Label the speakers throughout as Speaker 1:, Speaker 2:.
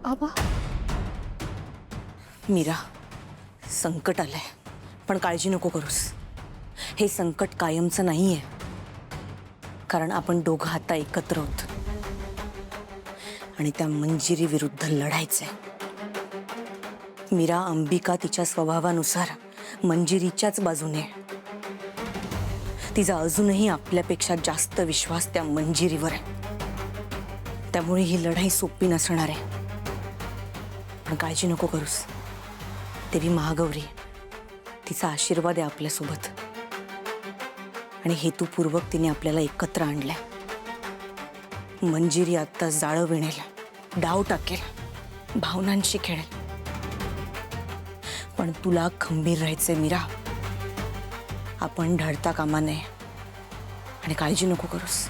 Speaker 1: आबा
Speaker 2: मीरा, संकट आलंय, पण काळजी नको करूस. हे संकट कायमचं नाहीये, कारण आपण दोघं आता एकत्र आहोत आणि त्या मंजिरी विरुद्ध लढायचंय. मीरा, अंबिका तिच्या स्वभावानुसार मंजिरीच्याच बाजूने आहे. तिचा अजूनही आपल्यापेक्षा जास्त विश्वास त्या मंजिरीवर आहे. त्यामुळे ही लढाई सोपी नसणार आहे. पण काळजी नको करूस. देवी महागौरी, तिचा आशीर्वाद आहे आपल्यासोबत आणि हेतुपूर्वक तिने आपल्याला एकत्र आणलंय. मंजिरी आता जाळं विणेल, डाव टाकेल, भावनांशी खेळेल, पण तुला खंबीर राहायचंय मीरा. आपण ढळता कामा नये आणि काळजी नको करूस.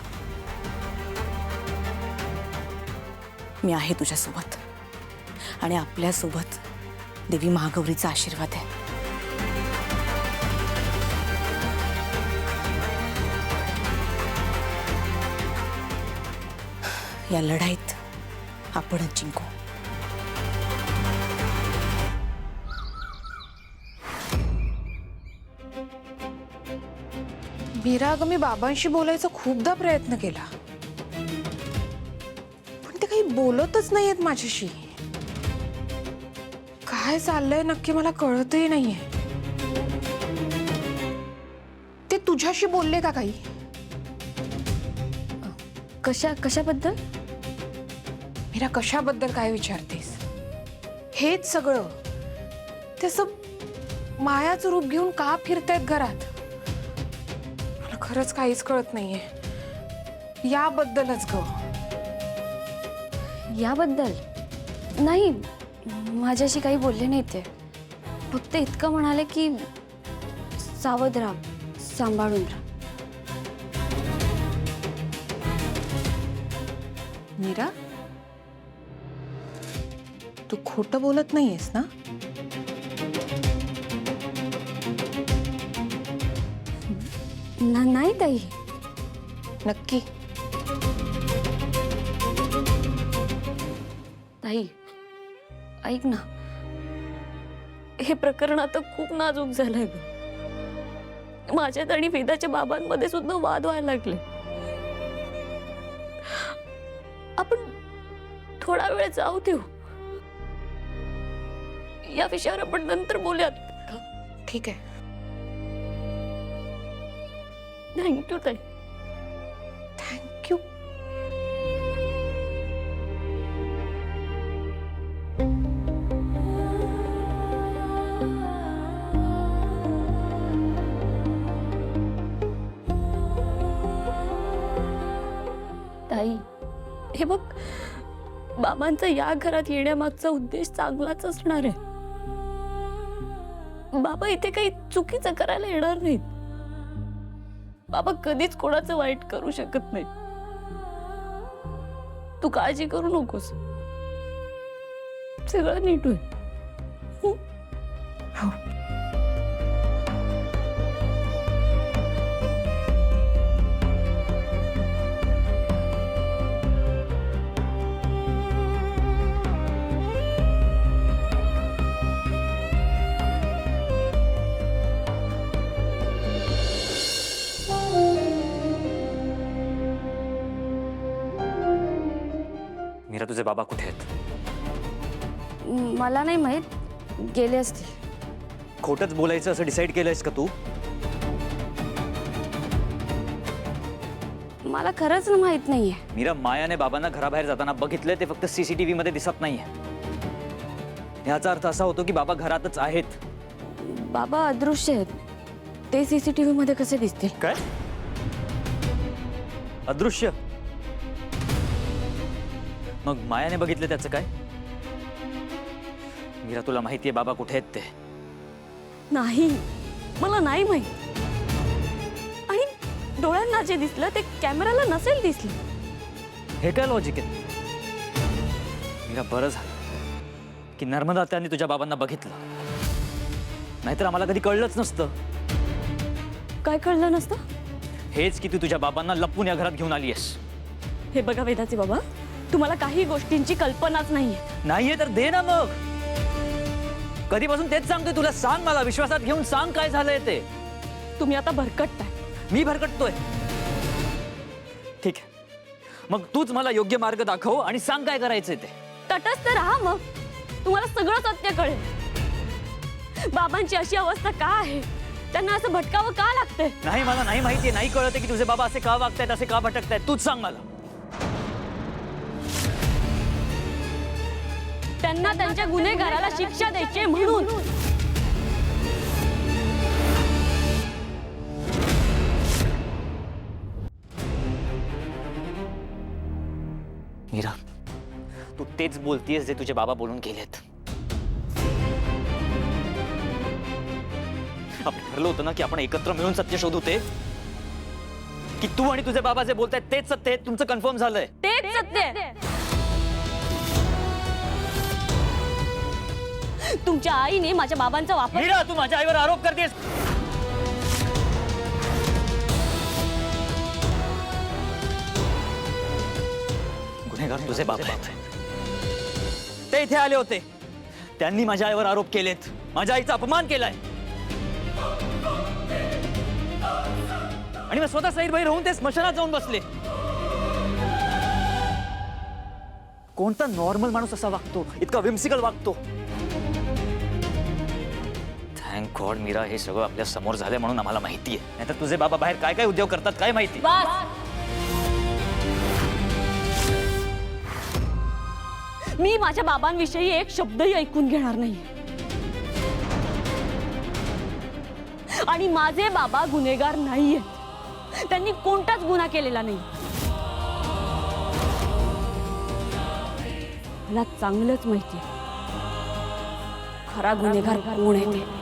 Speaker 2: मी आहे तुझ्यासोबत आणि आपल्यासोबत देवी महागौरीचा आशीर्वाद आहे. या लढाईत आपणच जिंकू.
Speaker 1: मीरा, अगं मी बाबांशी बोलायचा खूपदा प्रयत्न केला, पण ते काही बोलतच नाहीयेत माझ्याशी. काय चाललंय नक्की मला कळतही नाहीये. ते तुझ्याशी बोलले का काही?
Speaker 3: कशाबद्दल?
Speaker 1: मीरा, कशाबद्दल काय विचारतेस? हेच सगळं ते सब मायाचं रूप घेऊन का फिरतायत घरात? मला खरंच काहीच कळत नाहीये. याबद्दलच ग.
Speaker 3: याबद्दल नाही, माझ्याशी काही बोलले नाही ते. फक्त इतकं म्हणाले की सावध राहा, सांभाळून राहा.
Speaker 1: मीरा, तू खोटं बोलत नाहीयेस ना?
Speaker 3: नाही ताई.
Speaker 1: नक्की?
Speaker 3: ताई, ऐक ना, हे प्रकरण आता खूप नाजूक झालंय ग. माझ्यात आणि वेदाच्या बाबांमध्ये सुद्धा वाद व्हायला लागले. आपण थोडा वेळ जाऊ देऊ. या विषयावर आपण नंतर बोलूयात.
Speaker 1: ठीक आहे.
Speaker 3: थँक्यू ताई.
Speaker 1: थँक्यू.
Speaker 3: ताई, हे बघ, बाबांचा या घरात येण्यामागचा उद्देश चांगलाच असणार आहे. बाबा इथे काही चुकीचं करायला येणार नाहीत. बाबा कधीच कोणाचं वाईट करू शकत नाही. तू काळजी करू नकोस, सगळं नीट होईल.
Speaker 1: हो.
Speaker 4: मीरा, तुझे बाबा कुठे आहेत?
Speaker 3: मला नाही माहित, गेले असतील.
Speaker 4: खोटंच बोलायचं असं डिसाईड केलंयस का तू?
Speaker 3: मला खरंच माहित नाहीये.
Speaker 4: मीरा, मायाने बाबांना घराबाहेर जाताना बघितलंय, ते फक्त CCTV मध्ये दिसत नाहीये. याचा अर्थ असा होतो की बाबा घरातच आहेत.
Speaker 3: बाबा अदृश्य आहेत, ते CCTV मध्ये कसे दिसतील?
Speaker 4: काय? अदृश्य? मग मायाने बघितलं त्याचं काय? मीरा, तुला माहितीये बाबा कुठे आहेत ते?
Speaker 3: नाही, मला नाही माहित. आणि डोळ्यांना जे दिसलं ते कॅमेराला नसेल दिसलं.
Speaker 4: हे काय लॉजिक आहे? मीरा, बरं झालं की नर्मदा त्यांनी तुझ्या बाबांना बघितलं, नाहीतर आम्हाला कधी कळलंच नसतं.
Speaker 3: काय कळलं नसतं?
Speaker 4: हेच की तू तुझ्या बाबांना लपून या घरात घेऊन आलीयस.
Speaker 3: हे बघा वेदाचे बाबा, तुम्हाला काही गोष्टींची कल्पनाच नाहीये.
Speaker 4: नाहीये तर दे ना मग. कधीपासून तेच सांगतोय तुला. सांग मला, विश्वासात घेऊन सांग काय झालंय ते.
Speaker 3: तुम्ही आता भरकटताय.
Speaker 4: मी भरकटतोय? ठीक आहे, मग तूच मला योग्य मार्ग दाखव आणि सांग काय करायचंय ते.
Speaker 3: तटस्थ राहा, मग तुम्हाला सगळं सत्य कळेल. बाबांची अशी अवस्था का आहे, त्यांना असं भटकावं का लागतंय?
Speaker 4: नाही, मला नाही माहितीये, नाही कळत की तुझे बाबा असे का वागतायत, असे का भटकतायत. तूच सांग मला.
Speaker 3: त्यांना त्यांच्या गुन्हेगाराला शिक्षा द्यायची म्हणून.
Speaker 4: मीरा, तू तेच बोलतीयस जे तुझे बाबा बोलून गेलेत. आपण ठरलं होतं ना की आपण एकत्र मिळून सत्य शोधू. ते की तू आणि तुझे बाबा जे बोलतायत तेच सत्य आहे, तुमचं कन्फर्म झालंय.
Speaker 3: तेच सत्य आहे. तुमच्या आईने माझ्या बाबांचा वापर.
Speaker 4: मीरा, तू माझ्या आईवर आरोप करतेस. गुन्हेगार तुझे बाबा आहेत. ते इथे आले होते, त्यांनी माझ्या आईवर आरोप केलेत, माझ्या आईचा अपमान केलाय. आणि मग स्वतः सईदबाई राहून ते स्मशानात जाऊन बसले. कोणता नॉर्मल माणूस असा वागतो, इतका विम्सिकल वागतो? थँक गॉड मीरा, हे सगळं आपल्या समोर झालंय म्हणून आम्हाला माहितीये. नाहीतर तुझे बाबा बाहेर काय काय उद्योग करतात काय माहिती.
Speaker 3: मी माझ्या बाबांविषयी एक शब्दही ऐकून घेणार नाही. आणि माझे बाबा गुन्हेगार नाहीयेत. त्यांनी कोणताच गुन्हा केलेला नाही. मला चांगलंच माहिती खरा गुन्हेगार कोण आहे ते.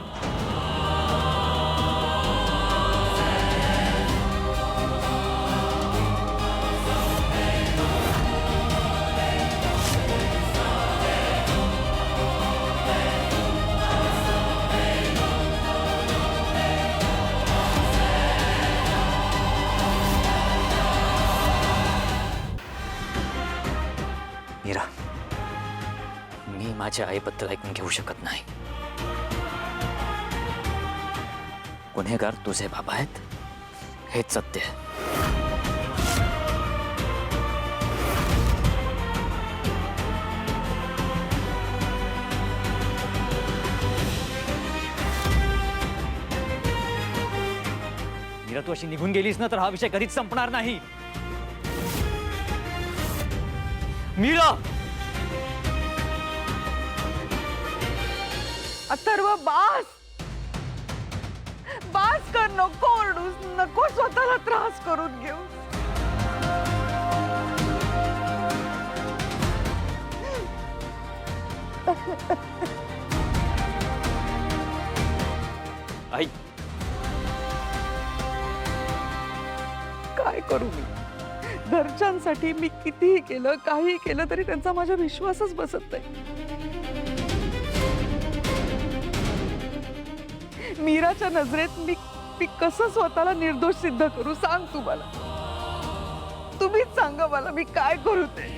Speaker 4: मीरा, मी माझ्या आईबद्दल ऐकून घेऊ शकत नाही. गुन्हेगार तुझे बाबा आहेत, हेच सत्य आहे. मीरा, तू अशी निघून गेलीस ना तर हा विषय कधीच संपणार नाही. मीरा,
Speaker 1: अथर्व, बास बास कर. नको ओरडूस, नको स्वतःला त्रास करून घेऊ.
Speaker 4: आई,
Speaker 1: काय करू मी? घरच्यांसाठी मी कितीही केलं, काही केलं तरी त्यांचा माझा विश्वासच बसत नाही. मीराच्या नजरेत मी कसं स्वतःला निर्दोष सिद्ध करू? सांग तू मला. तुम्हीच सांगा मला, मी काय करू ते.